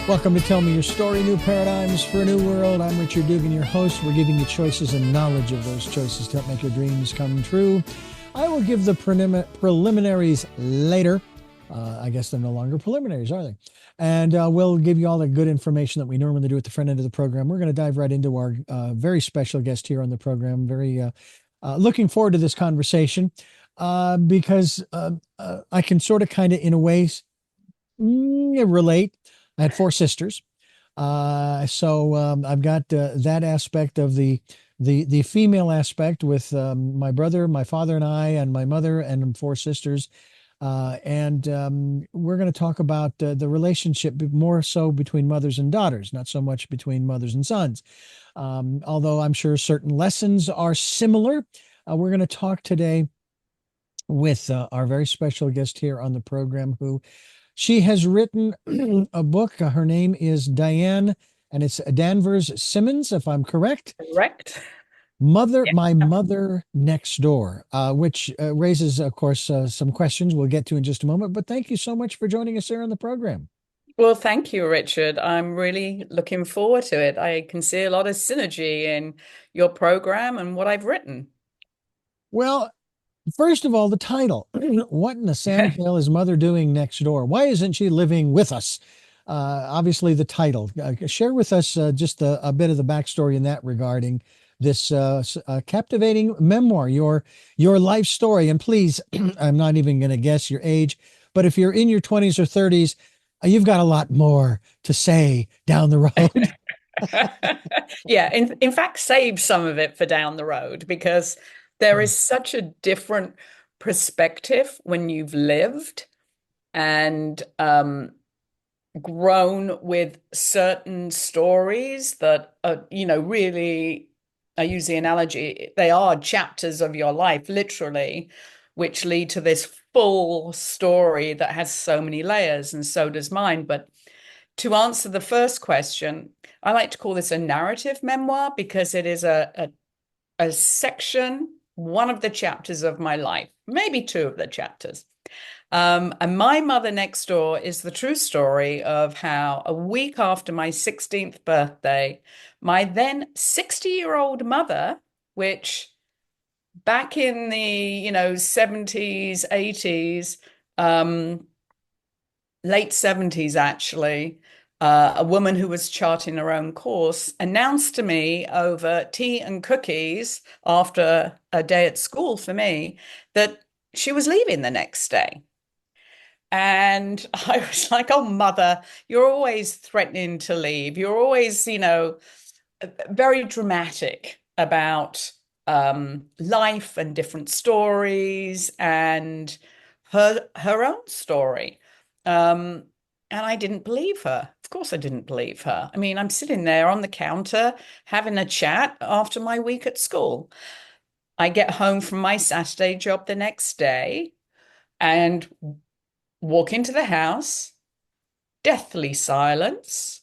Welcome to Tell Me Your Story, New Paradigms for a New World. I'm Richard Dugan, your host. We're giving you choices and knowledge of those choices to help make your dreams come true. I will give the preliminaries later. I guess they're no longer preliminaries, are they? And we'll give you all the good information that we normally do at the front end of the program. We're going to dive right into our very special guest here on the program. Very looking forward to this conversation because I can sort of kind of, in a way, relate. I had four sisters. So I've got that aspect of the female aspect with my brother, my father and I, and my mother and four sisters. And we're going to talk about the relationship more so between mothers and daughters, not so much between mothers and sons. Although I'm sure certain lessons are similar. We're going to talk today with our very special guest here on the program who she has written a book. Her name is Diane, and it's Danvers Simmons, if I'm correct. Correct. Mother, Yeah. My Mother Next Door, which raises, of course, some questions we'll get to in just a moment. But thank you so much for joining us here on the program. Well, thank you, Richard. I'm really looking forward to it. I can see a lot of synergy in your program and what I've written. Well, first of all, the title. What in the sandpail is Mother doing next door? Why isn't she living with us? Obviously, the title. Share with us just a bit of the backstory in that regarding this captivating memoir, your life story. And please, I'm not even going to guess your age, but if you're in your 20s or 30s, you've got a lot more to say down the road. Yeah, in fact, save some of it for down the road because there is such a different perspective when you've lived and grown with certain stories that are, really, I use the analogy, they are chapters of your life, literally, which lead to this full story that has so many layers, and so does mine. But to answer the first question, I like to call this a narrative memoir because it is a section, one of the chapters of my life, maybe two of the chapters. And My Mother Next Door is the true story of how a week after my 16th birthday, my then 60-year-old mother, which back in the, 70s, 80s, um, late 70s actually, a woman who was charting her own course announced to me over tea and cookies after a day at school for me that she was leaving the next day. And I was like, oh, mother, you're always threatening to leave. You're always, very dramatic about life and different stories and her own story. Um, and I didn't believe her. Of course, I didn't believe her. I mean, I'm sitting there on the counter having a chat after my week at school. I get home from my Saturday job the next day and walk into the house, deathly silence,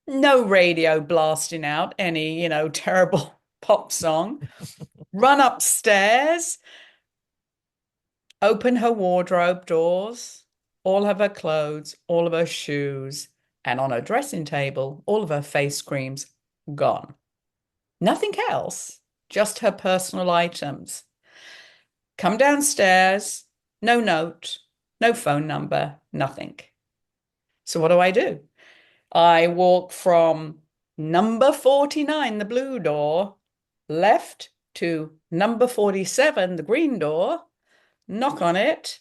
no radio blasting out any, terrible pop song. Run upstairs, open her wardrobe doors, all of her clothes, all of her shoes, and on her dressing table, all of her face creams gone. Nothing else, just her personal items. Come downstairs, no note, no phone number, nothing. So what do? I walk from number 49, the blue door, left to number 47, the green door, knock on it.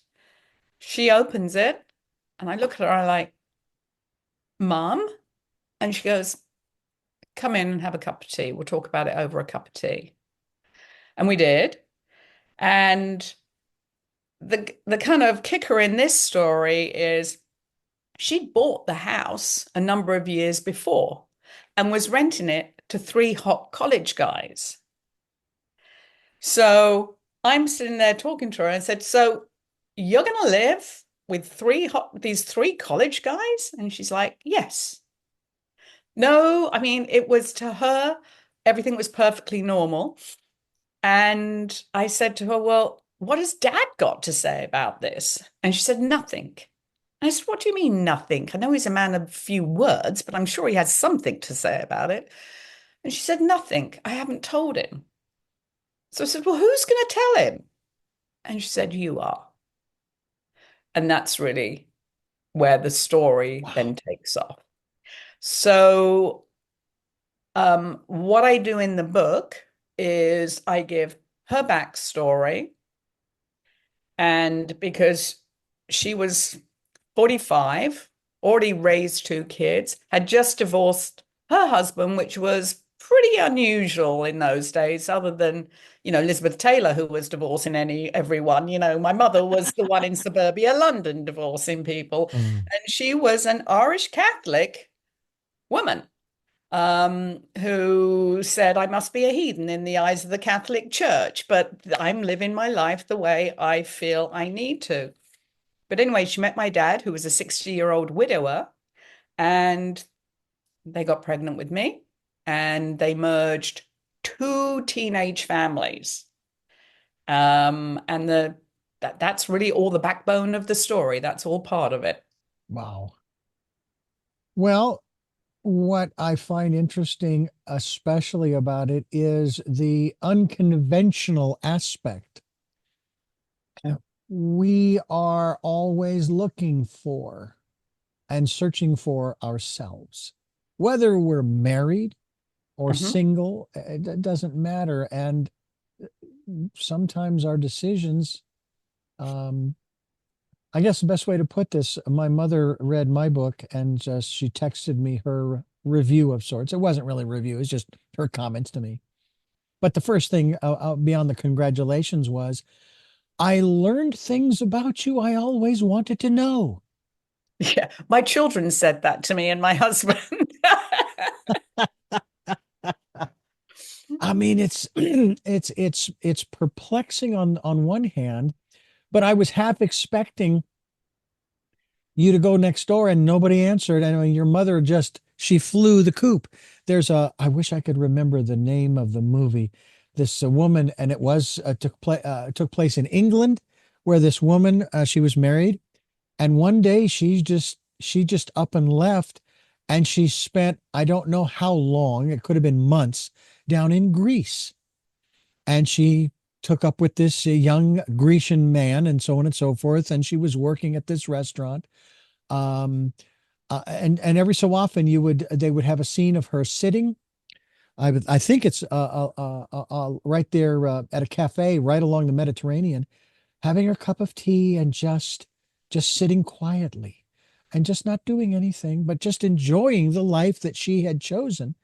She opens it, and I look at her, I'm like, Mom? And she goes, come in and have a cup of tea. We'll talk about it over a cup of tea. And we did. And the kind of kicker in this story is she'd bought the house a number of years before and was renting it to three hot college guys. So I'm sitting there talking to her and I said, so you're going to live with these three college guys? And she's like, yes. No, I mean, it was to her, everything was perfectly normal. And I said to her, well, what has dad got to say about this? And she said, nothing. I said, what do you mean nothing? I know he's a man of few words, but I'm sure he has something to say about it. And she said, nothing. I haven't told him. So I said, well, who's going to tell him? And she said, you are. And that's really where the story Wow. then takes off. So, what I do in the book is I give her backstory. And because she was 45, already raised two kids, had just divorced her husband, which was pretty unusual in those days, other than, Elizabeth Taylor, who was divorcing everyone. My mother was the one in suburbia London divorcing people. Mm. And she was an Irish Catholic woman who said, I must be a heathen in the eyes of the Catholic Church, but I'm living my life the way I feel I need to. But anyway, she met my dad, who was a 60-year-old widower, and they got pregnant with me, and they merged two teenage families. And that's really all the backbone of the story. That's all part of it. Wow. Well, what I find interesting, especially about it, is the unconventional aspect. We are always looking for and searching for ourselves, whether we're married or Mhm. single, it doesn't matter. And sometimes our decisions, um, I guess the best way to put this, my mother read my book and just she texted me her review of sorts. It wasn't really a review, it's just her comments to me. But the first thing beyond the congratulations was, I learned things about you I always wanted to know. Yeah, my children said that to me and my husband. I mean, it's it's perplexing on one hand, but I was half expecting you to go next door and nobody answered. And I mean, your mother just, she flew the coop. I wish I could remember the name of the movie. This woman, and it was took place in England, where this woman, she was married, and one day she just up and left, and she spent, I don't know how long, it could have been months, down in Greece, and she took up with this young Grecian man, and so on and so forth, and she was working at this restaurant. Um, and every so often they would have a scene of her sitting. I think it's right there at a cafe right along the Mediterranean, having her cup of tea and just sitting quietly and just not doing anything, but just enjoying the life that she had chosen.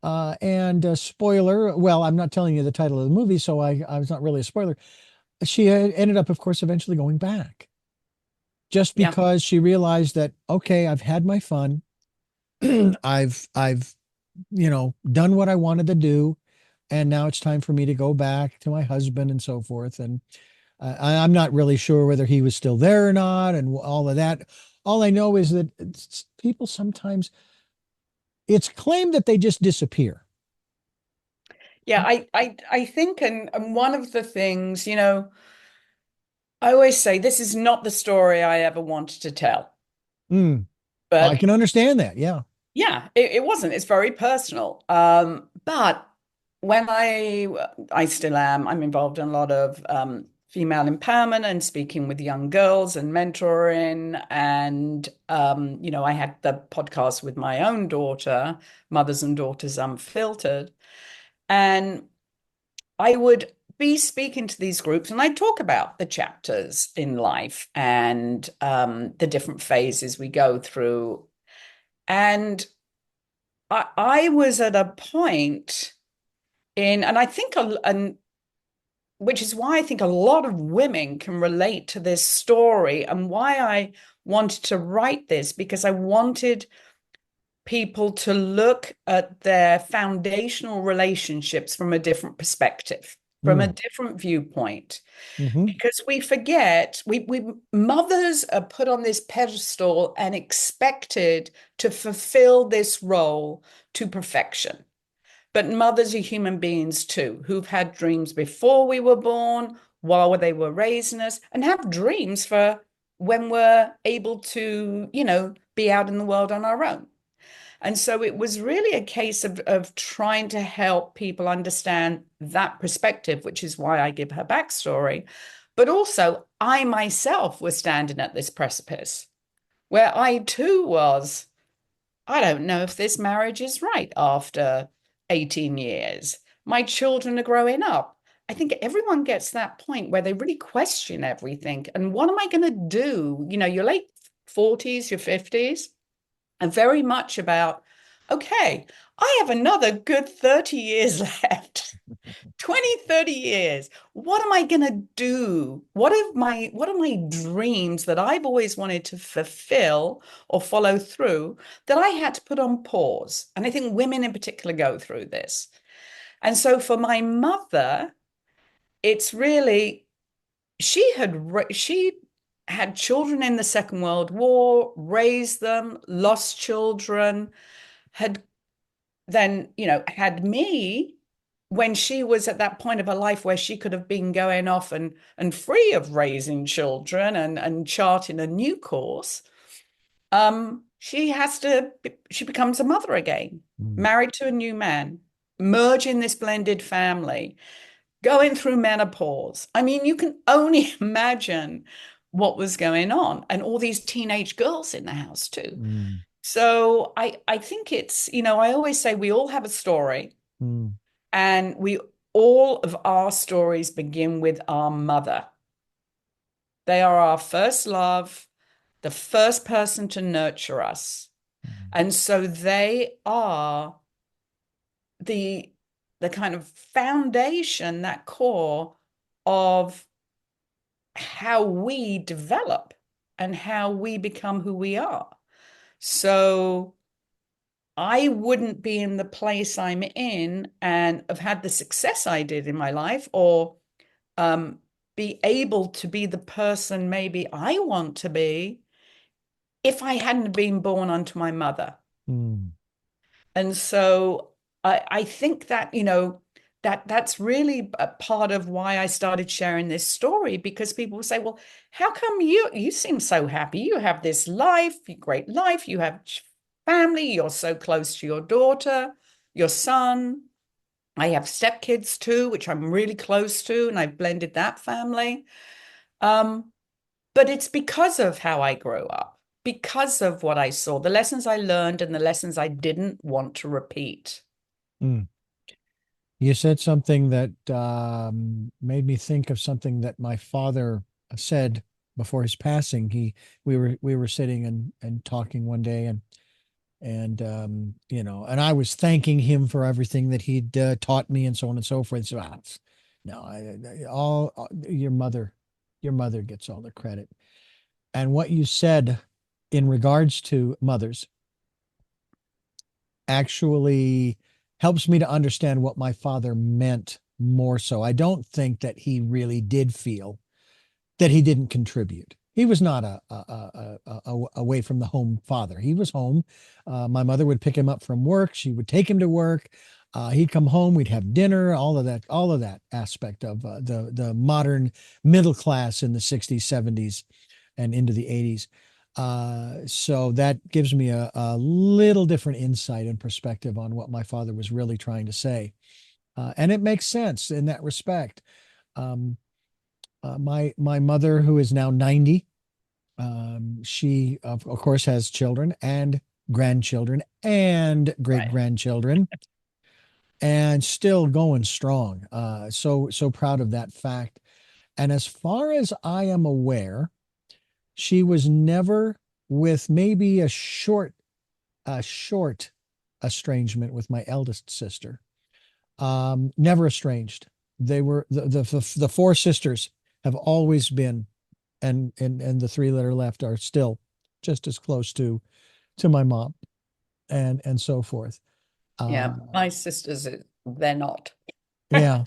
And spoiler, well, I'm not telling you the title of the movie, so I was not really a spoiler. She had ended up, of course, eventually going back just Yeah. because she realized that, okay, I've had my fun. I've done what I wanted to do, and now it's time for me to go back to my husband and so forth. And I'm not really sure whether he was still there or not, and all of that. All I know is that people sometimes, it's claimed that they just disappear. Yeah, I think, and one of the things, I always say this is not the story I ever wanted to tell. Mm, I But can understand that. Yeah. yeah, it wasn't. It's very personal. But when I still am, I'm involved in a lot of female empowerment and speaking with young girls and mentoring. And I had the podcast with my own daughter, Mothers and Daughters Unfiltered. And I would be speaking to these groups and I'd talk about the chapters in life and the different phases we go through. And I was at a point and I think, and which is why I think a lot of women can relate to this story and why I wanted to write this, because I wanted people to look at their foundational relationships from a different perspective, from a Mm, different viewpoint. hmm. Because we forget, we mothers are put on this pedestal and expected to fulfill this role to perfection. But mothers are human beings too, who've had dreams before we were born, while they were raising us, and have dreams for when we're able to, be out in the world on our own. And so it was really a case of trying to help people understand that perspective, which is why I give her backstory. But also, I myself was standing at this precipice where I too was, I don't know if this marriage is right after 18 years. My children are growing up. I think everyone gets that point where they really question everything. And what am I going to do? Your late 40s, your 50s, and very much about, okay, I have another good 30 years left. 20, 30 years. What am I going to do? What are my dreams that I've always wanted to fulfill or follow through that I had to put on pause? And I think women in particular go through this. And so for my mother, it's really she had children in the Second World War, raised them, lost children, had then, had me when she was at that point of her life where she could have been going off and free of raising children and charting a new course. She becomes a mother again, Mm, married to a new man, merging this blended family, going through menopause. I mean, you can only imagine what was going on, and all these teenage girls in the house too. mm, So I think it's, I always say we all have a story, mm, and all of our stories begin with our mother. They are our first love, the first person to nurture us. mm, And so they are the the kind of foundation, that core of how we develop and how we become who we are. So I wouldn't be in the place I'm in and have had the success I did in my life, or um, be able to be the person maybe I want to be if I hadn't been born unto my mother. mm, And so I think that, that's really a part of why I started sharing this story, because people will say, well, how come you seem so happy? You have this life, great life, you have family, you're so close to your daughter, your son. I have stepkids too, which I'm really close to, and I've blended that family. Um, but it's because of how I grew up, because of what I saw, the lessons I learned and the lessons I didn't want to repeat. mm. You said something that made me think of something that my father said before his passing. We were sitting and talking one day, and I was thanking him for everything that he'd taught me and so on and so forth. So, no, your mother gets all the credit. And what you said in regards to mothers actually helps me to understand what my father meant more so. I don't think that he really did feel that he didn't contribute. He was not a away from the home father. He was home. My mother would pick him up from work. She would take him to work. He'd come home. We'd have dinner. All of that aspect of the modern middle class in the 60s, 70s, and into the 80s. So that gives me a little different insight and perspective on what my father was really trying to say. And it makes sense in that respect. Um, my mother, who is now 90, she of course has children and grandchildren and great Right. grandchildren, and still going strong. So proud of that fact. And as far as I am aware, she was never, with maybe a short estrangement with my eldest sister. Never estranged. They were the four sisters have always been, and the three that are left are still just as close to my mom and so forth. Yeah, Uh, my sisters, they're not. yeah,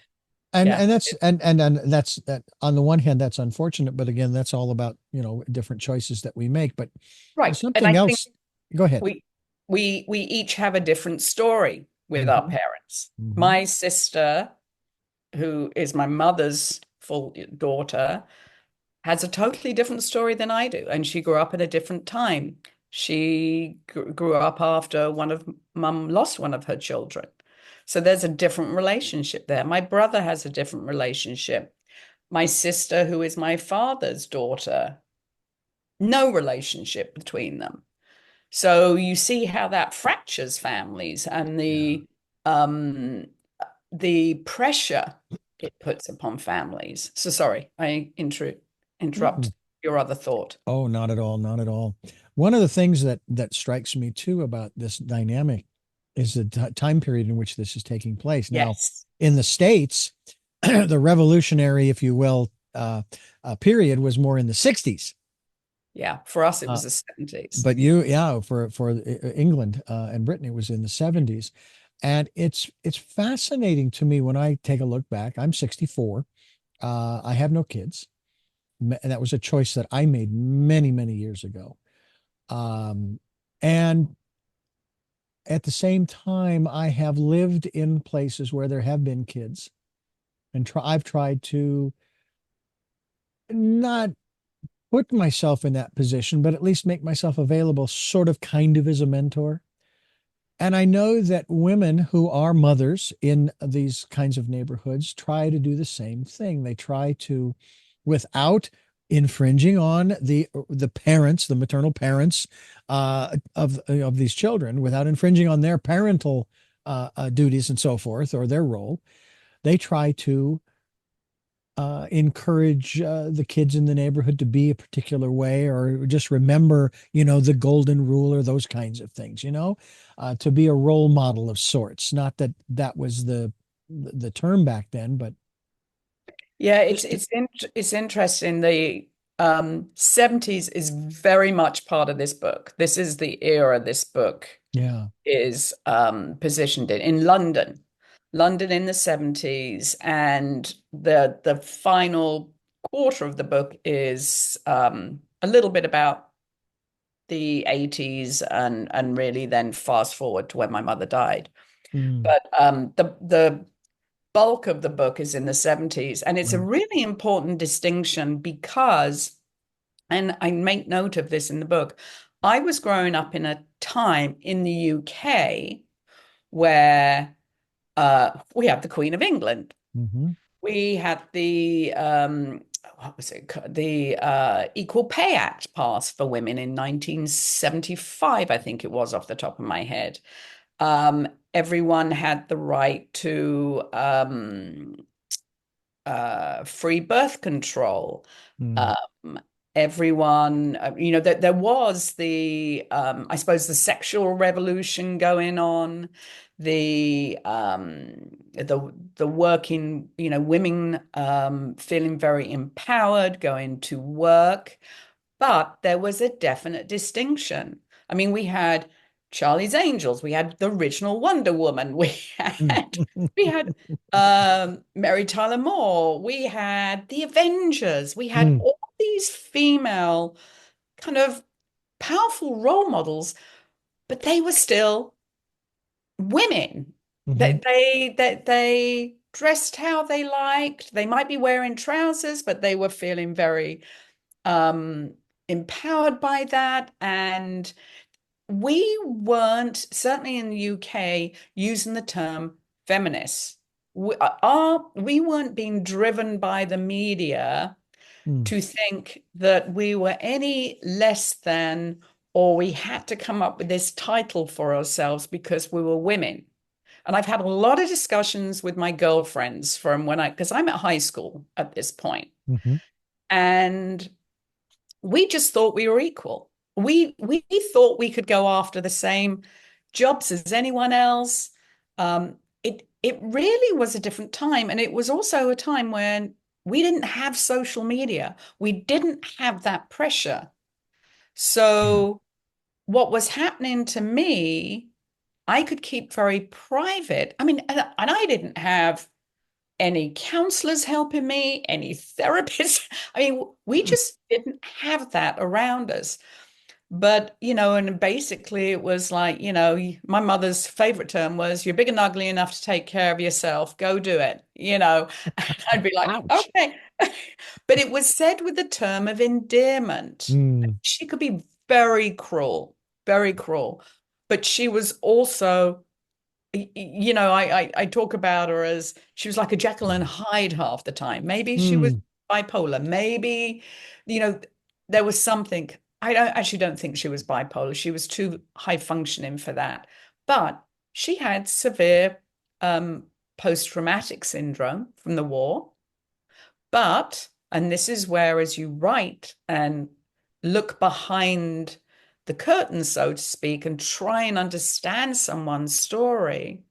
and Yeah, and that's and that's that. On the one hand, that's unfortunate, but again, that's all about different choices that we make. But there's right. And I something think else. Go ahead. we we each have a different story with our Hmm. parents. Hmm. My sister, who is my mother's full daughter, has a totally different story than I do, and she grew up in a different time. She grew up after mum lost one of her children. So there's a different relationship there. My brother has a different relationship. My sister, who is my father's daughter, no relationship between them. So you see how that fractures families and Yeah. um the pressure it puts upon families. So sorry, I interrupt No. your other thought. Oh, not at all, not at all. One of the things that strikes me too about this dynamic is the time period in which this is taking place. Now, Yes. in the States, the revolutionary, if you will, period was more in the 60s. Yeah. For us, it Uh, was the 70s. but yeah, for England and Britain, it was in the 70s. And it's fascinating to me when I take a look back. I'm 64. I have no kids. And that was a choice that I made many, many years ago. Um, and at the same time, I have lived in places where there have been kids, and I've tried to not put myself in that position, but at least make myself available, sort of kind of as a mentor. And I know that women who are mothers in these kinds of neighborhoods try to do the same thing. They try to, without infringing on the parents, the maternal parents of these children, without infringing on their parental duties and so forth, or their role, they try to encourage the kids in the neighborhood to be a particular way, or just remember, the golden rule, or those kinds of things, to be a role model of sorts. Not that that was the term back then, but Yeah, just it's interesting. The 70s is very much part of this book. This is the era this book yeah. is positioned in London, London in the 70s, and the final quarter of the book is a little bit about the 80s and really then fast forward to when my mother died. Mm, But the bulk of the book is in the 70s, and it's a right. really important distinction because, and I make note of this in the book, I was growing up in a time in the UK where we have the Queen of England. Hmm. We had the what was it? The Equal Pay Act passed for women in 1975, I think it was off the top of my head. Everyone had the right to free birth control. Mm, Um, everyone, that there was I suppose, the sexual revolution going on, the working, women feeling very empowered, going to work. But there was a definite distinction. I mean, we had Charlie's Angels, we had the original Wonder Woman, we mm, had we had Mary Tyler Moore, we had the Avengers, we had mm, all these female kind of powerful role models, but they were still women. mhm. They dressed how they liked. They might be wearing trousers, but they were feeling very um, empowered by that. And we weren't, certainly in the UK, using the term feminist. We weren't being driven by the media Mm, to think that we were any less than, or we had to come up with this title for ourselves because we were women. And I've had a lot of discussions with my girlfriends from because I'm at high school at this point, mhm, and we just thought we were equal. We thought we could go after the same jobs as anyone else. It really was a different time, and it was also a time when we didn't have social media. We didn't have that pressure. yeah. So what was happening to me, I could keep very private. I mean, and I didn't have any counselors helping me, any therapists. I mean, we just didn't have that around us. But, and basically it was like, my mother's favorite term was, you're big and ugly enough to take care of yourself. Go do it. And I'd be like, Ouch. okay. But it was said with the term of endearment. Mm, She could be very cruel, very cruel. But she was also, I talk about her as she was like a Jekyll and Hyde half the time. Maybe she was mm, bipolar. Maybe, you know, there was something. I actually don't think she was bipolar. She was too high functioning for that. But she had severe um, post-traumatic syndrome from the war. But, and this is where, as you write and look behind the curtain, so to speak, and try and understand someone's story,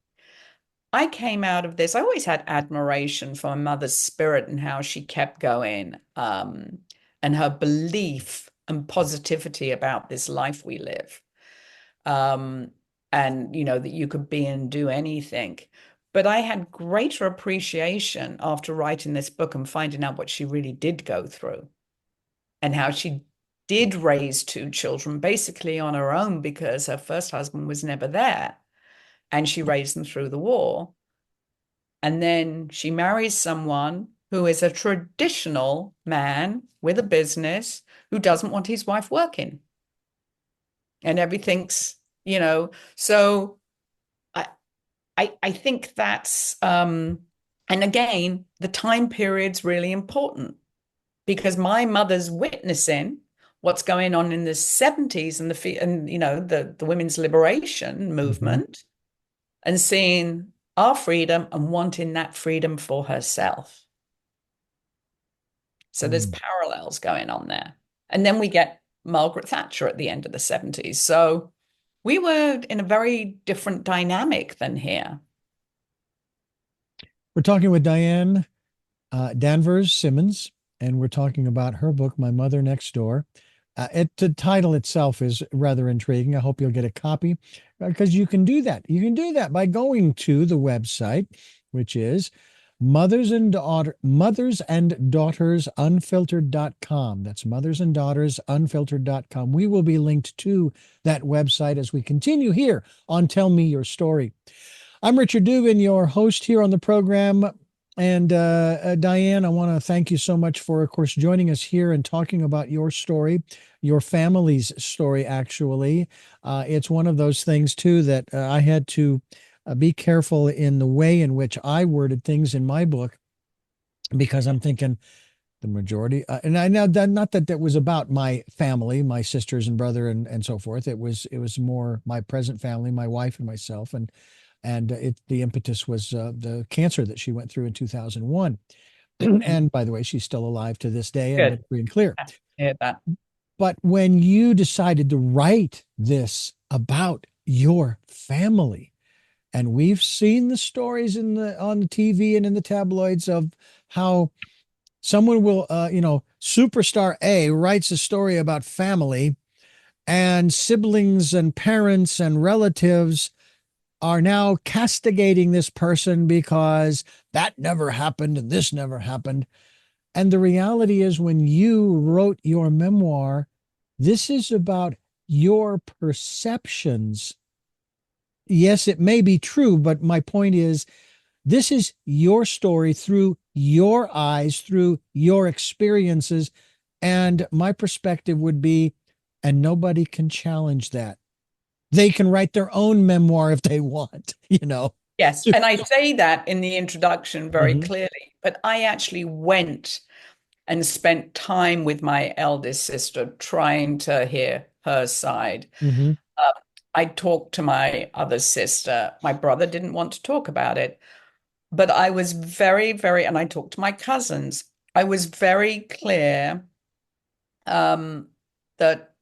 I came out of this. I always had admiration for my mother's spirit and how she kept going, and her belief and positivity about this life we live. Um, and, that you could be and do anything. But I had greater appreciation after writing this book and finding out what she really did go through and how she did raise two children basically on her own because her first husband was never there and she raised them through the war. And then she marries someone who is a traditional man with a business who doesn't want his wife working and everything's, so I I think that's and again, the time period's really important because my mother's witnessing what's going on in the 70s and the women's liberation mhm, movement and seeing our freedom and wanting that freedom for herself. So there's mm. parallels going on there. And then we get Margaret Thatcher at the end of the 70s. So we were in a very different dynamic than here. We're talking with Diane Danvers Simmons, and we're talking about her book, My Mother Next Door. The title itself is rather intriguing. I hope you'll get a copy because you can do that. You can do that by going to the website, which is mothers and daughters unfiltered.com. That's mothers and daughters unfiltered.com. We will be linked to that website as we continue here on Tell Me Your Story. I'm Richard Dugan, your host here on the program. And Diane, I want to thank you so much for, of course, joining us here and talking about your story, your family's story, actually. It's one of those things, too, that I had to be careful in the way in which I worded things in my book because I'm thinking the majority, and I know that not that that was about my family, my sisters and brother and so forth. It was more my present family, my wife and myself, and the impetus was the cancer that she went through in 2001. Mm. And by the way, she's still alive to this day and Good. been free and clear. I hear that. But when you decided to write this about your family, and we've seen the stories on the TV and in the tabloids of how someone will, superstar A writes a story about family, and siblings and parents and relatives are now castigating this person because that never happened and this never happened. And the reality is, when you wrote your memoir, this is about your perceptions. Yes, it may be true, but my point is, this is your story through your eyes, through your experiences. And my perspective would be, and nobody can challenge that. They can write their own memoir if they want, you know. Yes. And I say that in the introduction very Hmm. clearly, but I actually went and spent time with my eldest sister trying to hear her side. Hmm. Uh, I talked to my other sister. My brother didn't want to talk about it, but I was very, very, and I talked to my cousins. I was very clear um, that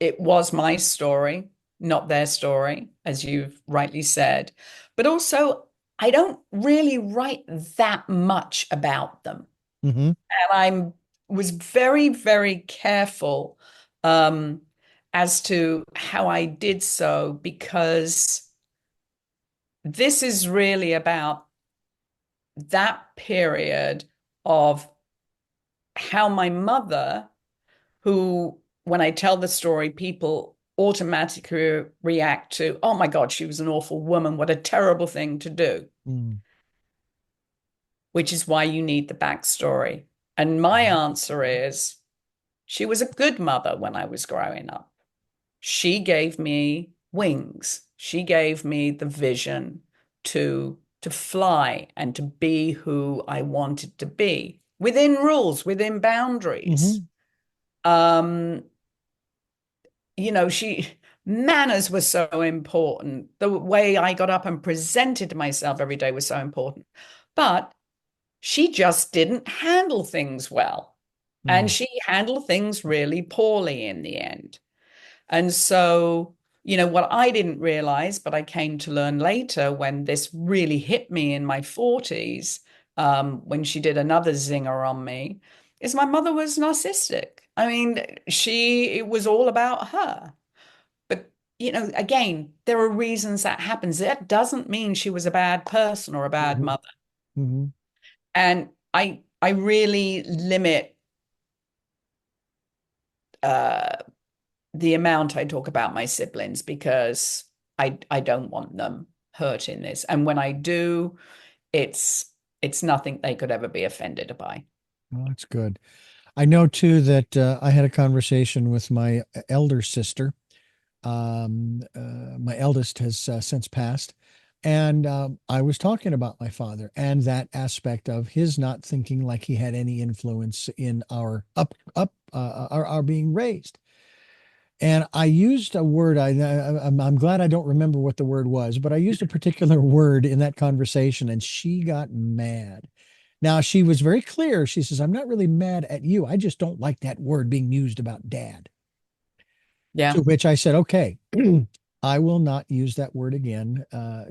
it was my story, not their story, as you've rightly said. But also, I don't really write that much about them. Hmm. And I was very, very careful um, as to how I did so because this is really about that period of how my mother, who when I tell the story, people automatically react to, oh my God, she was an awful woman. What a terrible thing to do, Mm. which is why you need the backstory. And my answer is she was a good mother when I was growing up. She gave me wings. She gave me the vision to fly and to be who I wanted to be within rules, within boundaries. Hmm. Um, she manners were so important. The way I got up and presented myself every day was so important. But she just didn't handle things well. And Mm. she handled things really poorly in the end. And so, what I didn't realize, but I came to learn later when this really hit me in my 40s, when she did another zinger on me, is my mother was narcissistic. I mean, it was all about her. But, again, there are reasons that happens. That doesn't mean she was a bad person or a bad Hmm. mother. Hmm. And I really limit uh, the amount I talk about my siblings because I don't want them hurt in this. And when I do, it's it's nothing they could ever be offended by. Oh, that's good. I know too that I had a conversation with my elder sister. My eldest has since passed. And I was talking about my father and that aspect of his not thinking like he had any influence in our being raised. And I used a word. I'm glad I don't remember what the word was, but I used a particular word in that conversation, and she got mad. Now she was very clear. She says, "I'm not really mad at you. I just don't like that word being used about dad." To Yeah. which I said, "Okay, I will not use that word again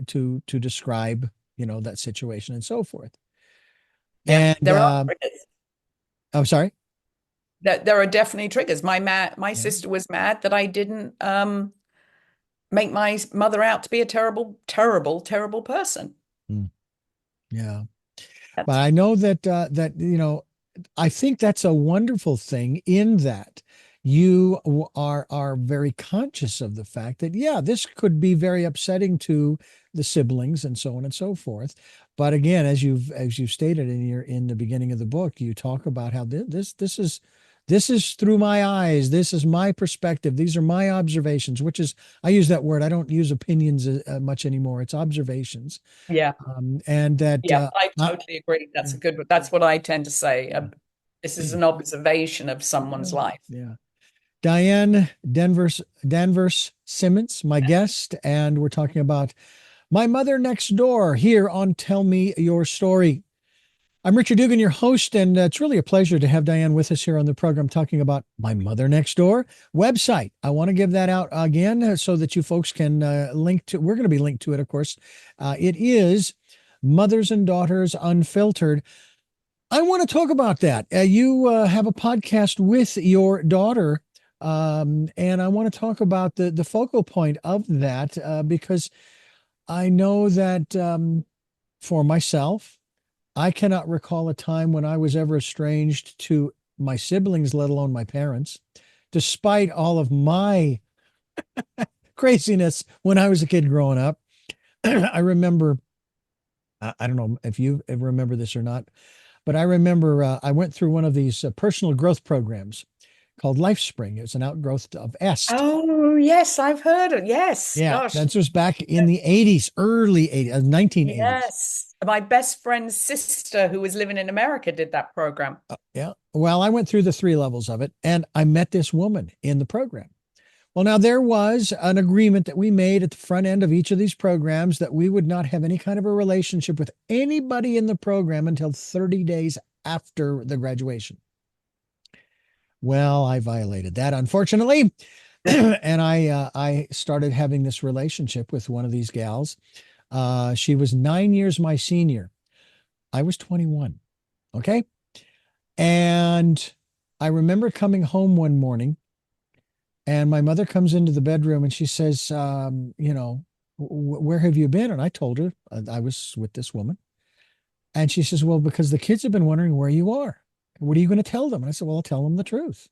to describe, that situation and so forth." Yeah. And There are triggers. I'm sorry. There are definitely triggers. My Yeah. sister was mad that I didn't make my mother out to be a terrible, terrible, terrible person. Mm, yeah. But That's I know that I think that's a wonderful thing in that you are very conscious of the fact that yeah, this could be very upsetting to the siblings and so on and so forth. But again, as you've stated in the beginning of the book, you talk about how this is through my eyes. This is my perspective. These are my observations, which is I use that word. I don't use opinions much anymore. It's observations. yeah. And that Yeah, I I, totally agree. yeah, That's what I tend to say. This is yeah. an observation of Yeah. someone's life. Yeah. Diane Danvers Simmons, my guest, and we're talking about My Mother Next Door here on Tell Me Your Story. I'm Richard Dugan, your host, and it's really a pleasure to have Diane with us here on the program talking about My Mother Next Door website. I want to give that out again so that you folks can link to, we're going to be linked to it, of course. It is Mothers and Daughters Unfiltered. I want to talk about that. You have a podcast with your daughter, and I want to talk about the focal point of that because I know that for myself, I cannot recall a time when I was ever estranged to my siblings, let alone my parents, despite all of my craziness when I was a kid growing up. I remember, I don't know if you ever remember this or not, but I remember I went through one of these personal growth programs called LifeSpring. It was an outgrowth of EST. Oh, yes, I've heard it. Yes, Yeah, gosh. that was back in the 80s, early 80s, 1980s. Yes. My best friend's sister who was living in America did that program. Yeah. Well, I went through the three levels of it and I met this woman in the program. Well, now there was an agreement that we made at the front end of each of these programs that we would not have any kind of a relationship with anybody in the program until 30 days after the graduation. Well, I violated that, unfortunately. And I started having this relationship with one of these gals. She was 9 years my senior. I was 21. Okay. And I remember coming home one morning and my mother comes into the bedroom and she says, where have you been? And I told her I was with this woman. And she says, well, because the kids have been wondering where you are. What are you going to tell them? And I said, well, I'll tell them the truth.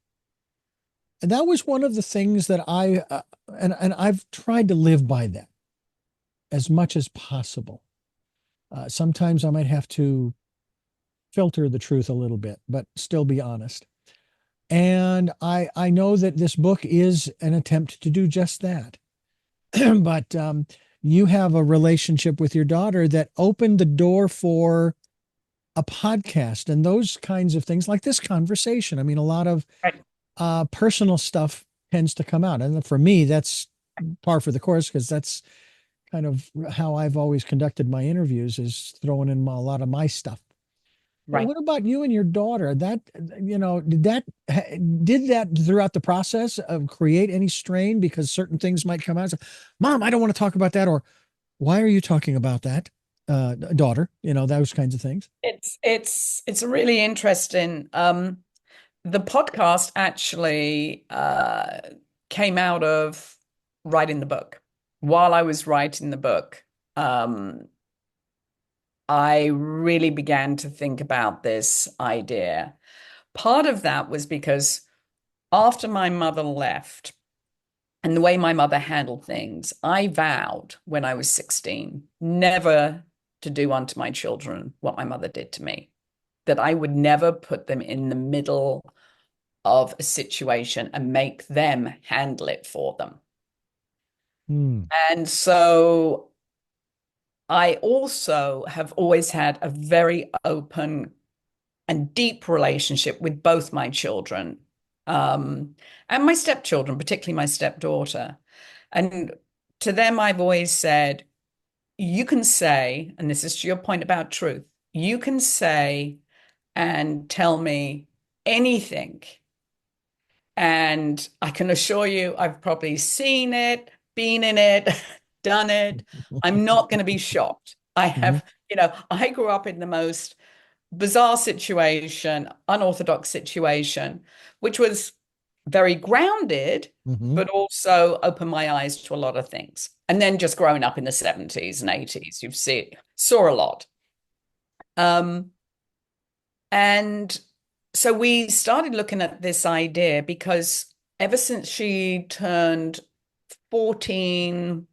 that was one of the things that and I've tried to live by that as much as possible. Sometimes I might have to filter the truth a little bit, but still be honest. And I know that this book is an attempt to do just that. But you have a relationship with your daughter that opened the door for a podcast and those kinds of things, like this conversation. I mean, a lot of Right. personal stuff tends to come out. And for me, that's par for the course because that's kind of how I've always conducted my interviews, is throwing in a lot of my stuff. But Right. what about you and your daughter? That, did that throughout the process of create any strain because certain things might come out? So, Mom, I don't want to talk about that, or why are you talking about that, daughter? Those kinds of things. It's really interesting. The podcast actually came out of writing the book. While I was writing the book, um, I really began to think about this idea. Part of that was because after my mother left and the way my mother handled things, I vowed when I was 16 never to do unto my children what my mother did to me, that I would never put them in the middle of a situation and make them handle it for them. Hmm. And so I also have always had a very open and deep relationship with both my children, and my stepchildren, particularly my stepdaughter. And to them, I've always said, you can say, and this is to your point about truth, you can say and tell me anything. And I can assure you, I've probably seen it, been in it, done it. I'm not going to be shocked. I Hmm. have, I grew up in the most bizarre situation, unorthodox situation, which was very grounded, Hmm. but also opened my eyes to a lot of things. And then just growing up in the 70s and 80s, saw a lot. Um, and so we started looking at this idea because ever since she turned 14,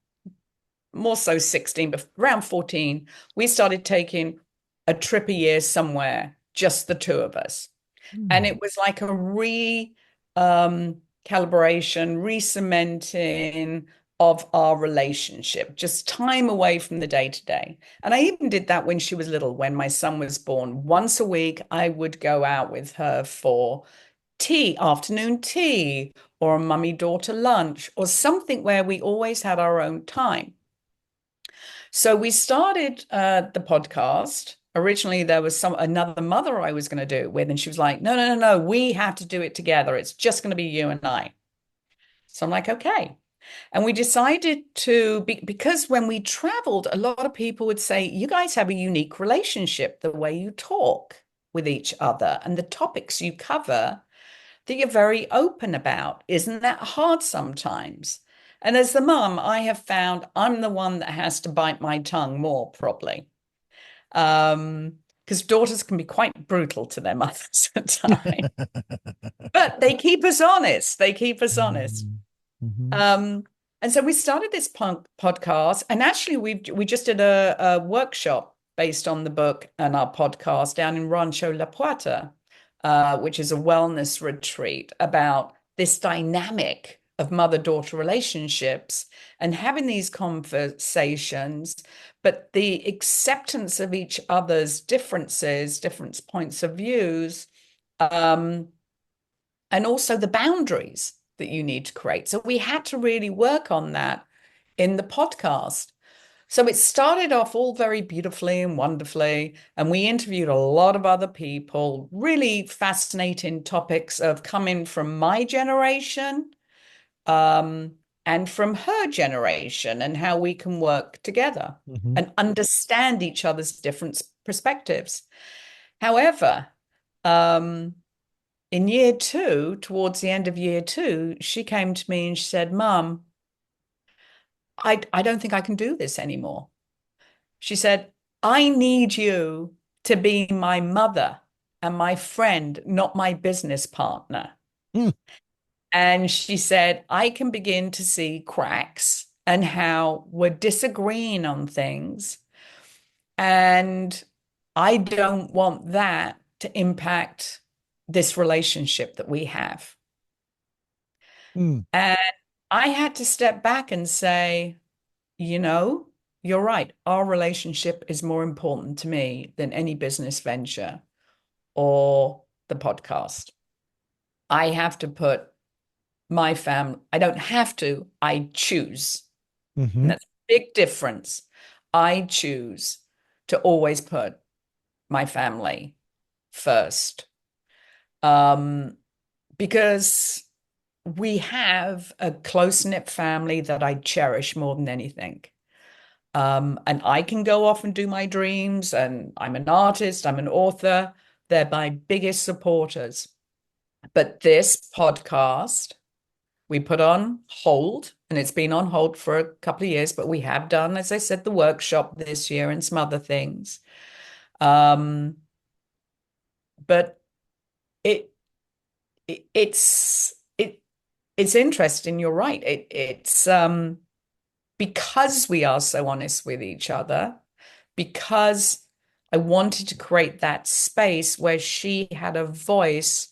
more so 16, but around 14, we started taking a trip a year somewhere, just the two of us. And Hmm. it was like a calibration, re-cementing of our relationship, just time away from the day to day. And I even did that when she was little, when my son was born. Once a week, I would go out with her for tea, afternoon tea, or a mummy daughter lunch, or something where we always had our own time. So we started the podcast. Originally, there was another mother I was going to do it with, and she was like, "No, no, no, no, we have to do it together. It's just going to be you and I." So I'm like, "Okay." And we decided because when we traveled, a lot of people would say, "You guys have a unique relationship, the way you talk with each other and the topics you cover that you're very open about. Isn't that hard sometimes?" And as the mum, I have found I'm the one that has to bite my tongue more, probably. Because daughters can be quite brutal to their mothers at times. But they keep us honest. They keep us honest. Hmm. Um, and so we started this podcast, and actually we just did a workshop based on the book and our podcast down in Rancho La Puerta, which is a wellness retreat about this dynamic of mother-daughter relationships and having these conversations, but the acceptance of each other's differences, different points of views, um, and also the boundaries that you need to create. So we had to really work on that in the podcast. So it started off all very beautifully and wonderfully, and we interviewed a lot of other people, really fascinating topics of coming from my generation, um, and from her generation, and how we can work together Hmm. and understand each other's different perspectives. However, um, in year two, towards the end of year two, she came to me and she said, "Mum, I don't think I can do this anymore." She said, "I need you to be my mother and my friend, not my business partner." And she said, I can begin to see cracks and how we're disagreeing on things. And I don't want that to impact this relationship that we have. Mm, And I had to step back and say, you know, you're right. Our relationship is more important to me than any business venture or the podcast. I have to put my family, I don't have to, I choose. And hmm that's a big difference. I choose to always put my family first. Um, because we have a close-knit family that I cherish more than anything. And I can go off and do my dreams, and I'm an artist, I'm an author. They're my biggest supporters. But this podcast, we put on hold, and it's been on hold for a couple of years, but we have done, as I said, the workshop this year and some other things. Um, but it, it's interesting. You're right. It's because we are so honest with each other, because I wanted to create that space where she had a voice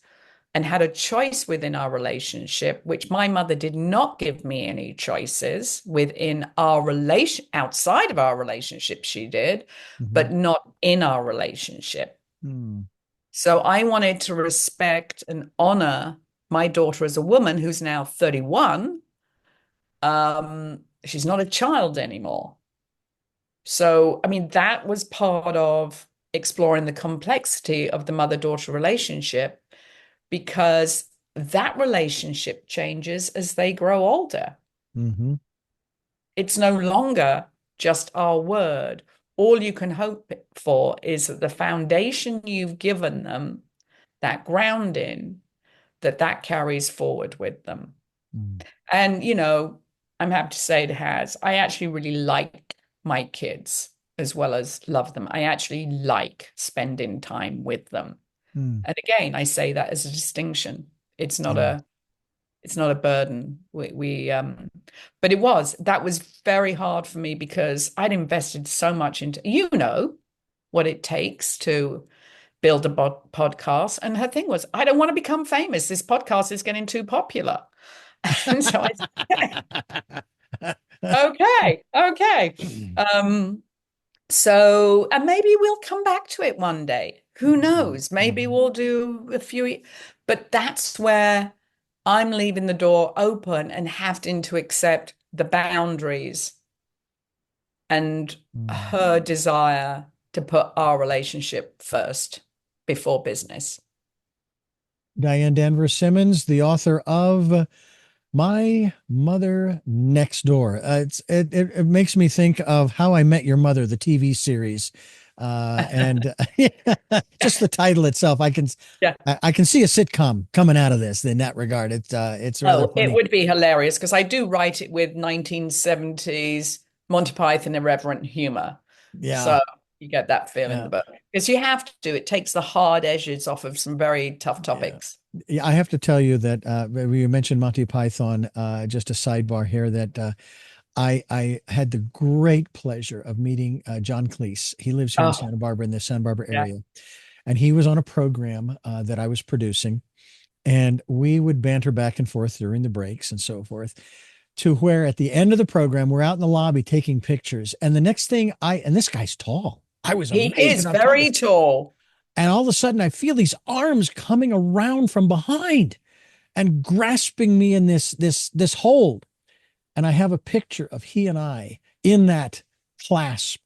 and had a choice within our relationship, which my mother did not give me any choices within our relation, outside of our relationship, she did, hmm but not in our relationship. mm, So I wanted to respect and honor my daughter as a woman who's now 31. She's not a child anymore. So, I mean, that was part of exploring the complexity of the mother-daughter relationship because that relationship changes as they grow older. hmm It's no longer just our word. All you can hope for is that the foundation you've given them, that grounding, that carries forward with them. mm, And, I'm happy to say it has. I actually really like my kids as well as love them. I actually like spending time with them. mm. And again, I say that as a distinction. It's not Yeah. a it's not a burden. But that was very hard for me because I'd invested so much into, what it takes to build a podcast. And her thing was, I don't want to become famous. This podcast is getting too popular. And so I said, okay, okay. Um, and maybe we'll come back to it one day. Who knows? Maybe Mhm. we'll do a few, but that's where I'm leaving the door open and having to accept the boundaries and Mm. her desire to put our relationship first before business. Diane Danvers Simmons, the author of My Mother Next Door. It makes me think of How I Met Your Mother, the TV series, and just the title itself. Yeah. I can see a sitcom coming out of this in that regard. It's rather Oh, it funny. would be hilarious because I do write it with 1970s Monty Python irreverent humor. Yeah, So you get that feel in the yeah, book because you have to do it. Takes the hard edges off of some very tough yeah. topics. Yeah, I have to tell you that you mentioned Monty Python. Just a sidebar here that I had the great pleasure of meeting John Cleese. He lives here in Oh, Santa Barbara, in the Santa Barbara yeah. area, and he was on a program that I was producing, and we would banter back and forth during the breaks and so forth. To where at the end of the program, we're out in the lobby taking pictures, and the next thing and this guy's tall. I was He amazed at is how tall very this, tall. and all of a sudden I feel these arms coming around from behind and grasping me in this hold. And I have a picture of he and I in that clasp.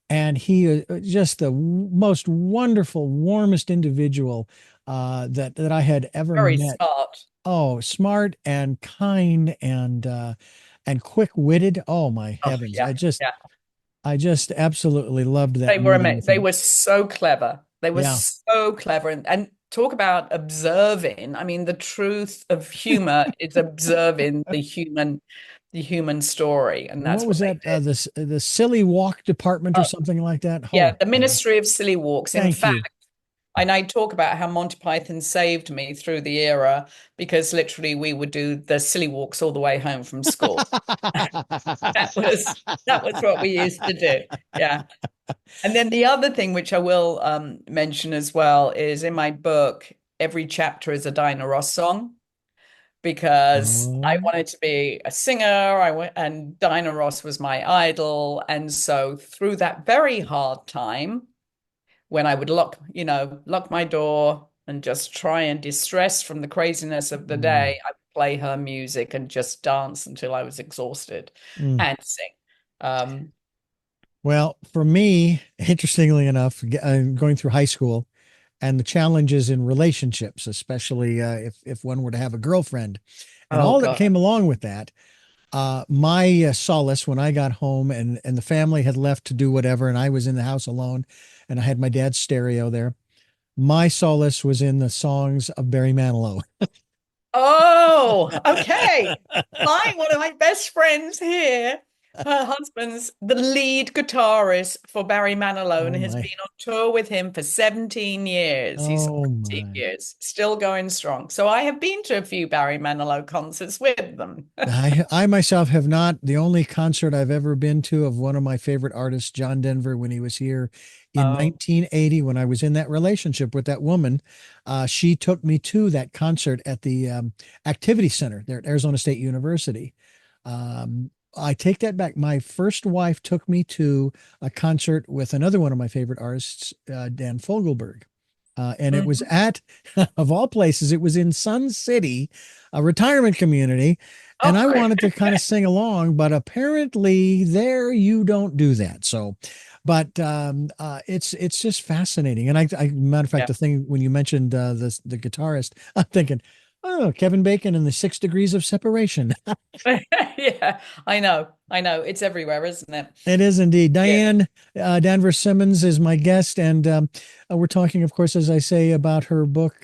And he is just the most wonderful, warmest individual that I had ever Very met. smart. Oh, smart and kind and quick-witted. Oh my Oh, heavens. yeah, yeah. I just absolutely loved that meeting with They him. were so clever. They were Yeah. so clever. And talk about observing. I mean, the truth of humor is observing the human story. And What that's was what they that? did. The silly walk department or Oh, something like that? yeah, Oh, the gosh. Ministry of Silly Walks. In Thank you. fact, And I talk about how Monty Python saved me through the era because literally we would do the silly walks all the way home from school. That was that was what we used to do. Yeah. And then the other thing which I will mention as well is in my book, every chapter is a Diana Ross song because I Oh. wanted to be a singer. And Diana Ross was my idol. And so through that very hard time, when I would lock my door and just try and distress from the craziness of the Mm, day, I would play her music and just dance until I was exhausted mm. and sing. Um, Well, for me, interestingly enough, going through high school and the challenges in relationships, especially if one were to have a girlfriend, and oh all that God. came along with that. My solace when I got home and the family had left to do whatever, and I was in the house alone, and I had my dad's stereo there. My solace was in the songs of Barry Manilow. Oh, okay. One of my best friends here, her husband's the lead guitarist for Barry Manilow and Oh has my. been on tour with him for 17 years. He's Oh 17 my. years, still going strong. So I have been to a few Barry Manilow concerts with them. I myself have not. The only concert I've ever been to of one of my favorite artists, John Denver, when he was here in Oh, 1980, when I was in that relationship with that woman, she took me to that concert at the Activity Center there at Arizona State University. I take that back. My first wife took me to a concert with another one of my favorite artists, Dan Fogelberg. And it was mhm. at, of all places, it was in Sun City, a retirement community. And I Oh, wanted to kind of sing along, but apparently there you don't do that. So, but it's just fascinating. And matter of fact, yeah. the thing when you mentioned the guitarist, I'm thinking, oh, Kevin Bacon and the 6 Degrees of Separation. Yeah, I know. I know. It's everywhere, isn't it? It is indeed. Yeah. Diane Danvers Simmons is my guest, and we're talking, of course, as I say, about her book.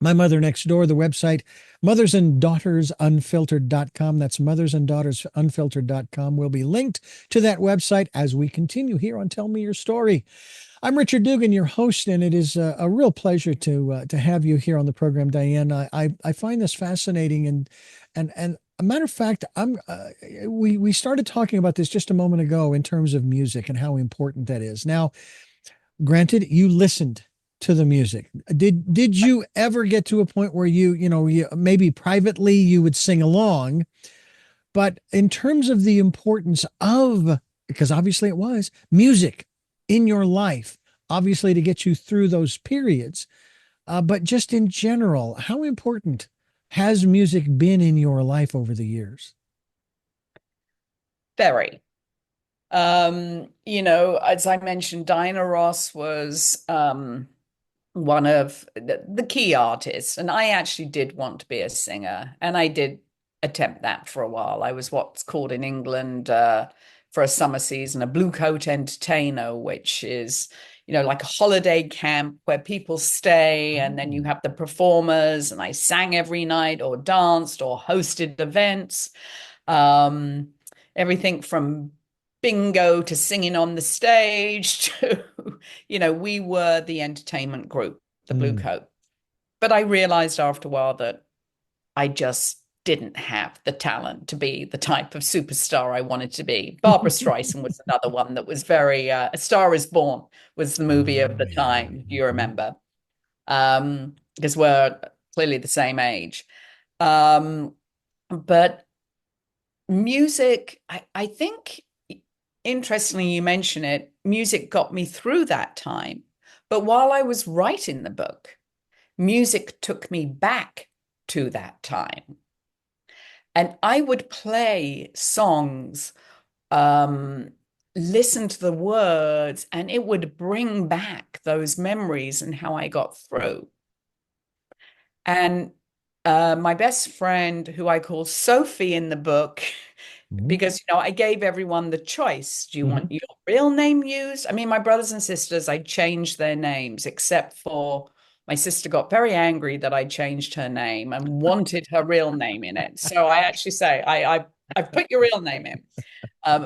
My Mother Next Door, the website, mothersanddaughtersunfiltered.com. That's mothersanddaughtersunfiltered.com. Will be linked to that website as we continue here on Tell Me Your Story. I'm Richard Dugan, your host, and it is a real pleasure to have you here on the program, Diane. I find this fascinating, and a matter of fact, we started talking about this just a moment ago in terms of music and how important that is. Now, granted, you listened to the music. Did you ever get to a point where you maybe privately you would sing along, but in terms of the importance of, because obviously it was music in your life, obviously to get you through those periods, but just in general, how important has music been in your life over the years? Very. As I mentioned, Diana Ross was one of the key artists. And I actually did want to be a singer, and I did attempt that for a while. I was what's called in England for a summer season a blue coat entertainer, which is, like a holiday camp where people stay and then you Oh. have the performers. And I sang every night or danced or hosted events. Um, Everything from bingo to singing on the stage to, we were the entertainment group, the Blue Mm. Coat. But I realized after a while that I just didn't have the talent to be the type of superstar I wanted to be. Barbara Streisand was another one that was very, A Star is Born was the movie of Oh the yeah. time, if you Mhm. remember, because we're clearly the same age. Um, but music, I think, interestingly, you mention it, music got me through that time. But while I was writing the book, music took me back to that time. And I would play songs, um, listen to the words, and it would bring back those memories and how I got through. And my best friend, who I call Sophie in the book, Mhm. because I gave everyone the choice. Do you Mhm. want your real name used? I mean, my brothers and sisters, I changed their names, except for my sister got very angry that I changed her name and wanted her real name in it. So I actually say, I've put your real name in.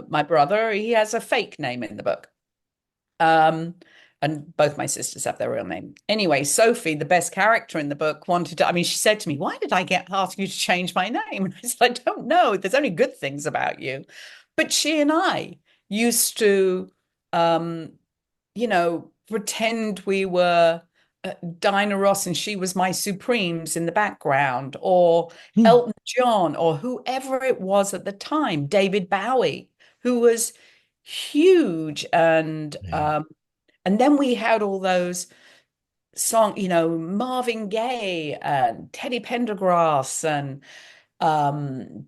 My brother, he has a fake name in the book. Um, And both my sisters have their real name. Anyway, Sophie, the best character in the book, wanted to, I mean, she said to me, "Why did I get asked you to change my name?" And I said, "I don't know. There's only good things about you." But she and I used to, um, pretend we were Dinah Ross and she was my Supremes in the background, or Hmm. Elton John, or whoever it was at the time, David Bowie, who was huge. Yeah. And then we had all those Marvin Gaye and Teddy Pendergrass and um,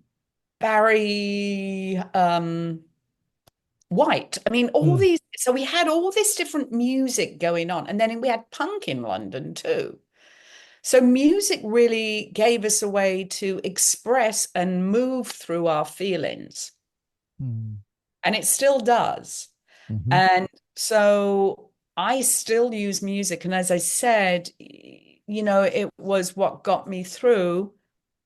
Barry White. I mean, all Hmm. these. So we had all this different music going on. And then we had punk in London too. So music really gave us a way to express and move through our feelings. Hmm. And it still does. Hmm. And so I still use music. And as I said, it was what got me through